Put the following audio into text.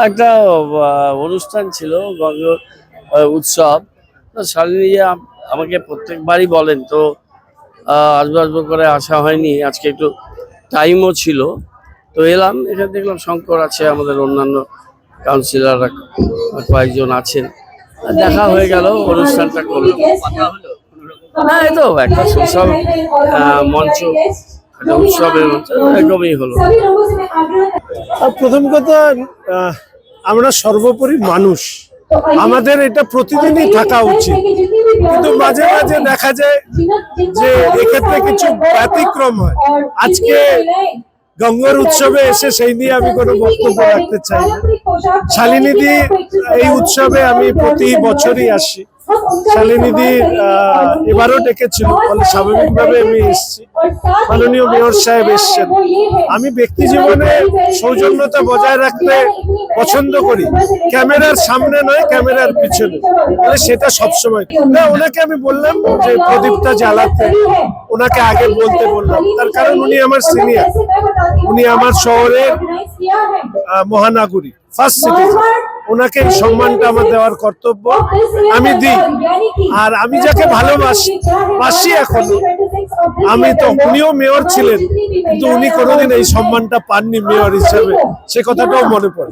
একটা অনুষ্ঠান ছিল উৎসব। তো শালিনী আমাকে প্রত্যেকবারই বলেন, তো আসবো আসবো করে আসা হয়নি। আজকে একটু টাইমও ছিল, তো এলাম। এখানে দেখলাম শঙ্কর আছে, আমাদের অন্যান্য কাউন্সিলররা কয়েকজন আছেন, দেখা হয়ে গেল, অনুষ্ঠানটা করলাম। না, এই তো একটা সোশ্যাল মঞ্চ, একটা উৎসবের মঞ্চ, এরকমই হলো। প্রথম কথা, আমরা সর্বোপরি মানুষ, আমাদের এটা প্রতিদিনই থাকা উচিত। কিন্তু মাঝে মাঝে দেখা যায় যে এক্ষেত্রে কিছু ব্যতিক্রম হয়। আজকে গঙ্গার উৎসবে এসে সেই নিয়ে আমি কোনো বক্তব্য রাখতে চাই না। শালিনীদি এই উৎসবে আমি প্রতি বছরই আসি। শালিনীদি এবারও ডেকেছিল, ফলে স্বাভাবিকভাবে আমি এসেছি। মাননীয় মেয়র সাহেব এসছেন। আমি ব্যক্তি জীবনে সৌজন্যতা বজায় রাখতে পছন্দ করি, ক্যামেরার সামনে নয়, ক্যামেরার পিছনে। মানে সেটা সবসময় না। ওনাকে আমি বললাম যে প্রদীপটা জ্বালাতে, ওনাকে আগে বলতে বললাম, তার কারণ উনি আমার সিনিয়র, উনি আমার শহরের মহানাগরিক, ফার্স্ট সিটিজেন। ওনাকে এই সম্মানটা আমার দেওয়ার কর্তব্য, আমি দিই। আর আমি যাকে ভালোবাসি এখনো, আমি তো, উনিও মেয়র ছিলেন, কিন্তু উনি কোনোদিন এই সম্মানটা পাননি মেয়র হিসেবে, সে কথাটাও মনে পড়ে।